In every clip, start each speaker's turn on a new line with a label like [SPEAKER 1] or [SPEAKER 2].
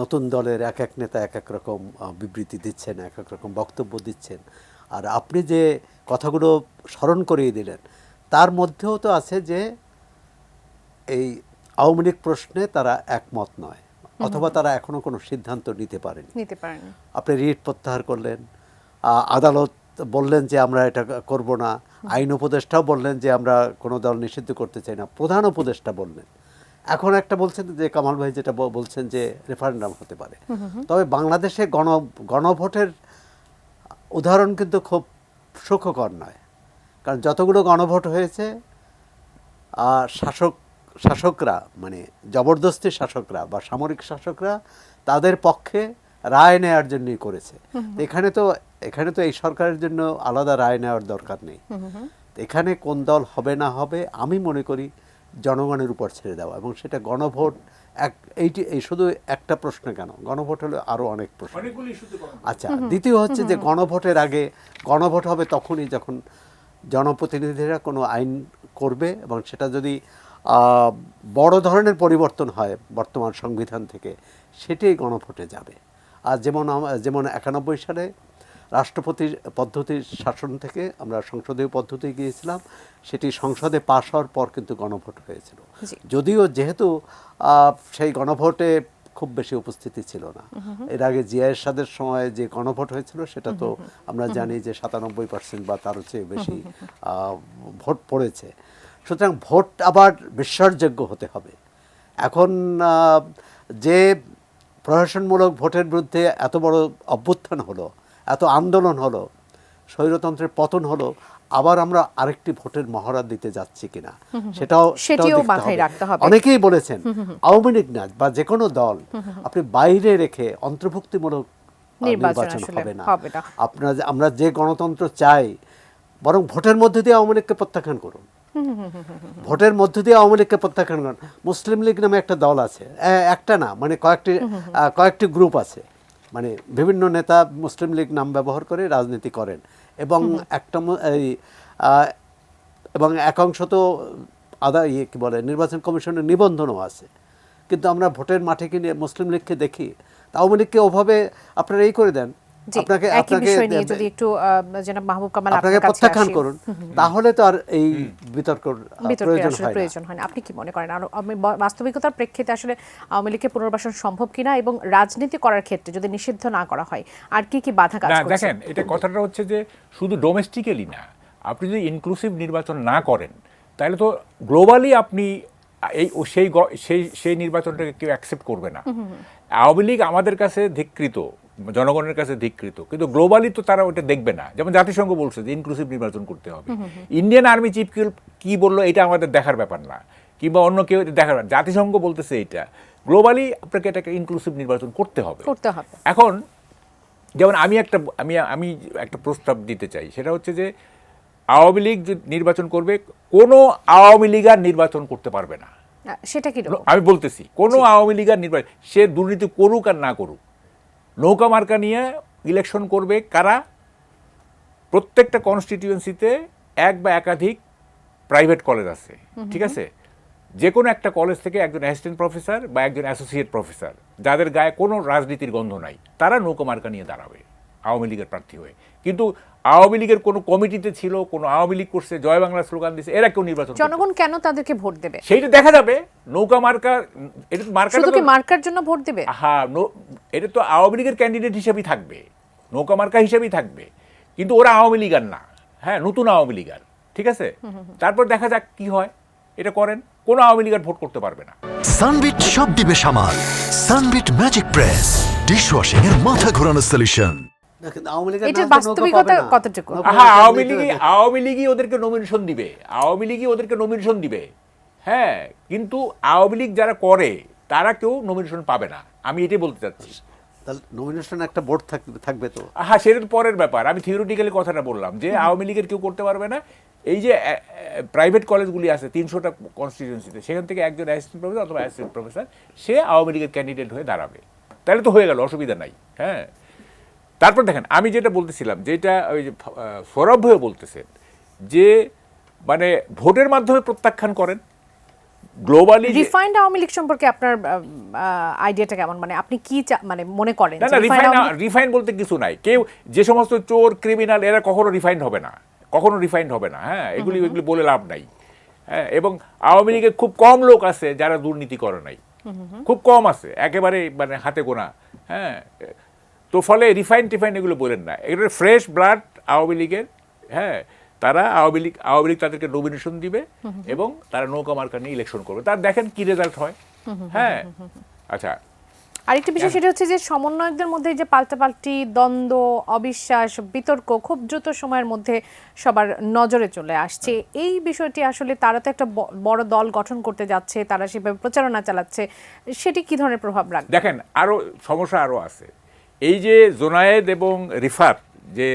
[SPEAKER 1] নতুন দলের এক এক নেতা এক এক রকম বিবৃতি দিচ্ছেন, এক এক রকম বক্তব্য দিচ্ছেন। আর আপনি যে কথাগুলো স্মরণ করিয়ে দিলেন তার মধ্যেও তো আছে যে এই আওয়ামী লীগ প্রশ্নে তারা একমত নয়, অথবা তারা এখনো কোনো সিদ্ধান্ত নিতে পারেনি। আপনি রিট প্রত্যাহার করলেন, আদালত বললেন যে আমরা এটা করব না, আইন উপদেষ্টাও বললেন যে আমরা কোনো দল নিষিদ্ধ করতে চাই না, প্রধান উপদেষ্টা বললেন। এখন একটা বলছেন যে কামাল ভাই যেটা বলছেন যে রেফারেন্ডাম হতে পারে। তবে বাংলাদেশে গণভোটের উদাহরণ কিন্তু খুব সুখকর নয়, কারণ যতগুলো গণভোট হয়েছে শাসকরা মানে জবরদস্তি শাসকরা বা সামরিক শাসকরা তাদের পক্ষে রায় নেওয়ার জন্যই করেছে। এখানে তো এই সরকারের জন্য আলাদা রায় নেওয়ার দরকার নেই। এখানে কোন দল হবে না হবে আমি মনে করি জনগণের উপর ছেড়ে দেওয়া, এবং সেটা গণভোট এই শুধু একটা প্রশ্ন কেন, গণভোট হলে আরও অনেক প্রশ্ন। আচ্ছা, দ্বিতীয় হচ্ছে যে গণভোটের আগে গণভোট হবে তখনই যখন জনপ্রতিনিধিরা কোনো আইন করবে, এবং সেটা যদি বড় ধরনের পরিবর্তন হয় বর্তমান সংবিধান থেকে, সেটাই গণভোটে যাবে। আর যেমন 91 সালে রাষ্ট্রপতির পদ্ধতির শাসন থেকে আমরা সংসদীয় পদ্ধতি গিয়েছিলাম, সেটি সংসদে পাশ হওয়ার পর কিন্তু গণভোট হয়েছিল। যদিও যেহেতু সেই গণভোটে খুব বেশি উপস্থিতি ছিল না, এর আগে জিয়া এরশাদের সময় যে গণভোট হয়েছিল সেটা তো আমরা জানি যে 97% বা তারও চেয়ে বেশি ভোট পড়েছে। সুতরাং ভোট আবার বিশ্বাসযোগ্য হতে হবে। এখন যে প্রশাসনমূলক ভোটের বিরুদ্ধে এত বড় অভ্যুত্থান হলো, এত আন্দোলন হলো, স্বৈরতন্ত্রের পতন হলো, আবার আমরা আরেকটি ভোটের মহড়া দিতে যাচ্ছি কিনা সেটাও মাথায় রাখতে হবে। অনেকেই বলেছেন আওয়ামী লীগ না বা যে কোনো দল আপনি বাইরে রেখে অন্তর্ভুক্তিমূলক নির্বাচন হবে না। আমরা যে গণতন্ত্র চাই, বরং ভোটের মধ্যে দিয়ে আওয়ামী লীগকে প্রত্যাখ্যান করুন। ভোটের মধ্য দিয়ে আওয়ামী লীগকে প্রত্যাখ্যান করেন। মুসলিম লীগ নামে একটা দল আছে, একটা না মানে কয়েকটি গ্রুপ আছে, মানে বিভিন্ন নেতা মুসলিম লীগ নাম ব্যবহার করে রাজনীতি করেন, এবং এবং একাংশ তো কি বলে নির্বাচন কমিশনের নিবন্ধনও আছে। কিন্তু আমরা ভোটের মাঠে কিনে মুসলিম লীগকে দেখি, আওয়ামী লীগকে ওভাবে আপনারা এই করে দেন, আপনাকে প্রত্যাখ্যান করুন, তাহলে তো আর এই বিতর্কের প্রয়োজন হয় না।
[SPEAKER 2] আপনি কি মনে করেন আর বাস্তবিকতার প্রেক্ষিতে আসলে আওয়ামী লীগের পুনর্বাসন সম্ভব কিনা, এবং রাজনীতি করার ক্ষেত্রে যদি নিষিদ্ধ না করা হয় আর কি কি বাধা কাজ করছে?
[SPEAKER 3] দেখেন, এটা কথাটা হচ্ছে যে শুধু ডোমেস্টিক্যালি না, আপনি যদি ইনক্লুসিভ নির্বাচন না করেন তাহলে তো গ্লোবালি আপনি সেই নির্বাচনটাকে কেউ অ্যাকসেপ্ট করবে না। আওয়ামী লীগ আমাদের কাছে ধিক্কৃত, জনগণের কাছে ধিক্কৃত, কিন্তু গ্লোবালি তো তারা ওটা দেখবে না। যেমন জাতিসংঘ বলছে যে ইনক্লুসিভ নির্বাচন করতে হবে, ইন্ডিয়ান আর্মি চিফ কি বললো এটা আমাদের দেখার ব্যাপার না, কিংবা অন্য কেউ দেখার ব্যাপার, জাতিসংঘ বলতেছে এইটা। গ্লোবালি আপনাকে এটাকে ইনক্লুসিভ নির্বাচন করতে হবে। এখন যেমন আমি একটা প্রস্তাব দিতে চাই, সেটা হচ্ছে যে আওয়ামী লীগ নির্বাচন করবে, কোনো আওয়ামী লীগ আর নির্বাচন করতে পারবে না।
[SPEAKER 2] সেটা কি
[SPEAKER 3] আমি বলতেছি, কোনো আওয়ামী লীগ আর নির্বাচন, সে দুর্নীতি করুক আর না করুক, নৌকা মার্কা নিয়ে ইলেকশন করবে কারা? প্রত্যেকটা কনস্টিটিউয়েন্সিতে এক বা একাধিক প্রাইভেট কলেজ আছে, ঠিক আছে? যে কোনো একটা কলেজ থেকে একজন অ্যাসিস্ট্যান্ট প্রফেসর বা একজন অ্যাসোসিয়েট প্রফেসর, যাদের গায়ে কোনো রাজনীতির গন্ধ নাই, তারা নৌকা মার্কা নিয়ে দাঁড়াবে আওয়ামী লীগের প্রার্থী হয়ে। কিন্তু আওয়ামী লীগের কোনো কমিটিতে ছিল, কোনো আওয়ামী লীগ করছে, জয় বাংলা স্লোগান দিচ্ছে, এরা কেউ নির্বাচন,
[SPEAKER 2] জনগণ কেন তাদেরকে ভোট দেবে
[SPEAKER 3] সেইটা দেখা যাবে। নৌকা মার্কা, এটা
[SPEAKER 2] শুধু কি মার্কার জন্য ভোট দেবে?
[SPEAKER 3] হ্যাঁ, এটা তো আওয়ামী লীগের ক্যান্ডিডেট হিসেবেই থাকবে, নৌকা মার্কা হিসেবেই থাকবে, কিন্তু ওরা আওয়ামী লীগ আর না, হ্যাঁ, নতুন আওয়ামী লীগ আর, ঠিক আছে? তারপর দেখা যাক কি হয়। এটা করেন, কোনো আওয়ামী লীগ আর ভোট করতে পারবে না।
[SPEAKER 4] সানবিট সব দিবে সামাল। সানবিট ম্যাজিক প্রেস, ডিশওয়াশিং এর মাথা ঘোরানো সলিউশন।
[SPEAKER 3] আওয়ামী লীগই ওদেরকে নমিনেশন দিবে, হ্যাঁ, কিন্তু আওয়ামী লীগ যারা করে তারা কেউ নমিনেশন পাবে না, আমি এটাই বলতে চাচ্ছি।
[SPEAKER 1] নমিনেশন একটা বোর্ড থাকবে তো,
[SPEAKER 3] হ্যাঁ, সেটা তো পরের ব্যাপার। আমি থিওরিটিক্যালি কথাটা বললাম যে আওয়ামী লীগের কেউ করতে পারবে না। এই যে প্রাইভেট কলেজগুলি আছে 300টা কনস্টিটিউয়েন্সিতে, সেখান থেকে একজন অ্যাসিস্ট্যান্ট প্রফেসর অথবা অ্যাসিস্ট্যান্ট প্রফেসর সে আওয়ামী লীগের ক্যান্ডিডেট হয়ে দাঁড়াবে, তাহলে তো হয়ে গেল, অসুবিধা নাই। হ্যাঁ, তারপর দেখেন, আমি যেটা বলতেছিলাম, যেটা ওই যে সৌরভ ভাইও বলতেছেন যে মানে ভোটের মাধ্যমে প্রত্যাখ্যান করেন, গ্লোবালি
[SPEAKER 2] রিফাইন্ড আওয়ামী লীগ সম্পর্কে আপনার আইডিয়াটা কেমন, মানে আপনি কি মানে মনে করেন
[SPEAKER 3] না
[SPEAKER 2] যে
[SPEAKER 3] না
[SPEAKER 2] refined আওয়ামী লীগ-
[SPEAKER 3] রিফাইন বলতে কিছু নাই, কেউ যে সমস্ত চোর ক্রিমিনাল এরা কখনো রিফাইন্ড হবে না, কখনো রিফাইন্ড হবে না। হ্যাঁ, এগুলি বলে লাভ নাই। হ্যাঁ, এবং আওয়ামী লীগের খুব কম লোক আছে যারা দুর্নীতি করে নাই, খুব কম আছে, একেবারে মানে হাতে গোনা। হ্যাঁ, তো ফলে রিফাইন এগুলো বলেন না, এগুলো ফ্রেশ ব্লাড আওয়ামী লীগের। হ্যাঁ, তারা আওয়ামী লীগ তাদেরকে নমিনেশন দিবে এবং তারা নৌকা মার্কা নিয়ে ইলেকশন করবে, তার দেখেন কি রেজাল্ট হয়। হ্যাঁ, আচ্ছা,
[SPEAKER 2] আরেকটা বিষয় সেটা হচ্ছে যে সমন্বয়কদের মধ্যে যে পাল্টাপাল্টি, দ্বন্দ্ব, অবিশ্বাস, বিতর্ক খুব দ্রুত সময়ের মধ্যে সবার নজরে চলে আসছে। এই বিষয়টি আসলে তারা তো একটা বড় দল গঠন করতে যাচ্ছে, তারা সেভাবে প্রচারণা চালাচ্ছে, সেটি কি ধরনের প্রভাব রাখবে?
[SPEAKER 3] দেখেন আরো সমস্যা আরো আছে। এই যে জোনায়েদ এবং রিফাত যে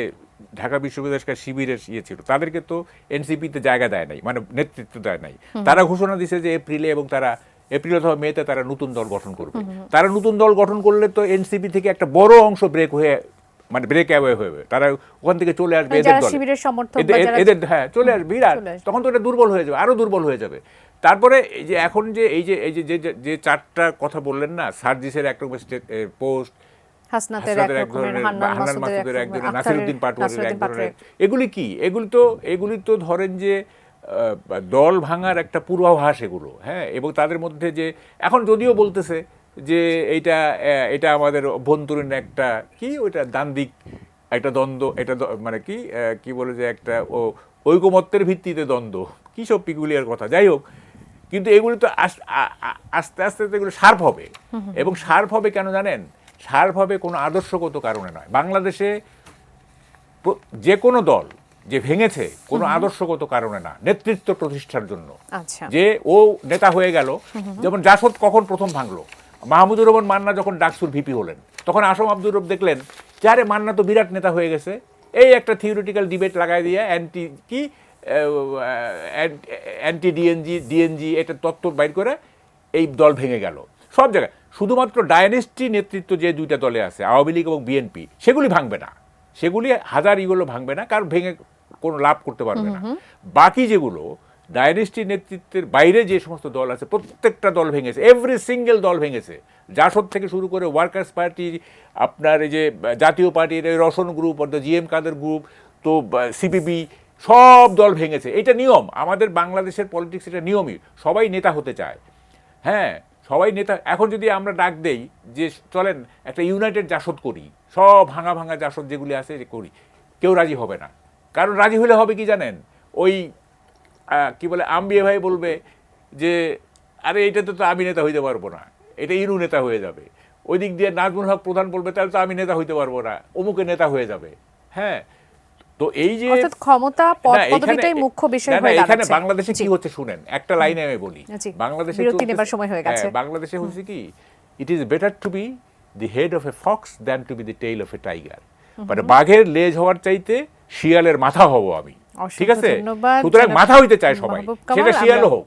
[SPEAKER 3] ঢাকা বিশ্ববিদ্যালয় শিবিরের ছিল, তাদেরকে তো এনসিপিতে জায়গা দেয় নাই, মানে নেতৃত্ব দেয় নাই। তারা ঘোষণা দিছে যে এপ্রিলে, এবং তারা এপ্রিল অথবা মেতে তারা নতুন দল গঠন করবে। তারা নতুন দল গঠন করলে তো এনসিপি থেকে একটা বড় অংশ ব্রেক হয়ে, মানে ব্রেক অ্যাওয়ে হবে, তারা ওখান থেকে চলে আসবে এদের
[SPEAKER 2] যারা
[SPEAKER 3] দলে,
[SPEAKER 2] শিবিরের সমর্থক বা যারা
[SPEAKER 3] এদের হ্যাঁ চলে আসবে, বিরাট।
[SPEAKER 2] চলে আসবে।
[SPEAKER 3] তখন তো এটা দুর্বল হয়ে যাবে, আরো দুর্বল হয়ে যাবে। তারপরে এই যে এখন যে যে চারটা কথা বললেন না, সার্জিসের একটা পোস্ট,
[SPEAKER 2] হাসনাতের এক রকমের, হান্নান মাসুদের এক রকমের,
[SPEAKER 3] নাসিরউদ্দিন পাটোয়ারির এক
[SPEAKER 2] নাসিরউদ্দিন
[SPEAKER 3] ধরনের,
[SPEAKER 2] পাটোয়ারি।
[SPEAKER 3] এগুলি কি? এগুলি তো ধরেন যে দল ভাঙার একটা পূর্বাভাস এগুলো। হ্যাঁ, এবং তাদের মধ্যে যে এখন যদিও বলতেছে যে এটা আমাদের অভ্যন্তরীণ একটা কি ওইটা দ্বান্দ্বিক একটা দ্বন্দ্ব, এটা মানে কি বলে যে একটা ঐকমত্যের ভিত্তিতে দ্বন্দ্ব, কি সব পিকুলিয়ার কথা, যাই হোক। কিন্তু এগুলি তো আস্তে আস্তে এগুলো শার্প হবে। এবং শার্প হবে কেন জানেন? শার্প হবে কোনো আদর্শগত কারণে নয়। বাংলাদেশে যে কোনো দল যে ভেঙেছে কোনো আদর্শগত কারণে না, নেতৃত্ব প্রতিষ্ঠার জন্য।
[SPEAKER 2] আচ্ছা,
[SPEAKER 3] যে ও নেতা হয়ে গেল, যেমন জাসদ কখন প্রথম ভাঙলো, মাহমুদুর রহমান মান্না যখন ডাকসুর ভিপি হলেন, তখন আসম আব্দুর রব দেখলেন যে আরে মান্না তো বিরাট নেতা হয়ে গেছে, এই একটা থিওরিটিক্যাল ডিবেট লাগাই দিয়ে অ্যান্টি ডিএনজি এটা তত্ত্ব বাইর করে এই দল ভেঙে গেল সব জায়গায়। শুধুমাত্র ডায়নেস্টি নেতৃত্ব যে দুইটা দলে আছে, আওয়ামী লীগ এবং বিএনপি, সেগুলি ভাঙবে না, সেগুলি হাজার ইগুলো ভাঙবে না, কারণ ভেঙে কোনো লাভ করতে পারবে না। বাকি যেগুলো ডায়নেস্টি নেতৃত্বের বাইরে যে সমস্ত দল আছে, প্রত্যেকটা দল ভেঙেছে, এভরি সিঙ্গেল দল ভেঙেছে। জাসদ থেকে শুরু করে ওয়ার্কার্স পার্টি, আপনার এই যে জাতীয় পার্টির রসন গ্রুপ, অর্থাৎ জিএম কাদের গ্রুপ, তো সিপিবি, সব দল ভেঙেছে। এটা নিয়ম, আমাদের বাংলাদেশের পলিটিক্স, এটা নিয়মই। সবাই নেতা হতে চায়। হ্যাঁ, সবাই নেতা। এখন যদি আমরা ডাক দেই যে চলেন একটা ইউনাইটেড জাসদ করি, সব ভাঙা জাসদ যেগুলি আছে করি, কেউ রাজি হবে না। কারণ রাজি হলে হবে কি জানেন, ওই কি বলে আম্বিয়ে ভাই বলবে যে আরে এইটাতে তো আমি নেতা হইতে পারবো না, এটা ইনু নেতা হয়ে যাবে। ওই দিক দিয়ে নাজমুল হক প্রধান বলবে তাহলে তো আমি নেতা হইতে পারবো না, অমুকে নেতা হয়ে যাবে। হ্যাঁ, তো এই যে
[SPEAKER 2] অর্থাৎ ক্ষমতা পদবিটাই মুখ্য বিষয় হয়ে
[SPEAKER 3] এখানে
[SPEAKER 2] দাঁড়াচ্ছে।
[SPEAKER 3] বাংলাদেশে কি হচ্ছে শুনেন, একটা লাইনে আমি বলি।
[SPEAKER 2] জি,
[SPEAKER 3] বাংলাদেশে
[SPEAKER 2] বিরতি নেবার সময় হয়ে গেছে।
[SPEAKER 3] বাংলাদেশে হচ্ছে কি, it is better to be the head of a fox than to be the tail of a tiger. মানে বাঘের লেজ হওয়ার চাইতে শিয়ালের মাথা হব আমি, ঠিক আছে?
[SPEAKER 2] ধন্যবাদ
[SPEAKER 3] সুতরাং
[SPEAKER 2] জনাব
[SPEAKER 3] মাথা হইতে চায় সবাই,
[SPEAKER 2] মাহবুব কামাল।
[SPEAKER 3] সেটা শিয়ালও হোক।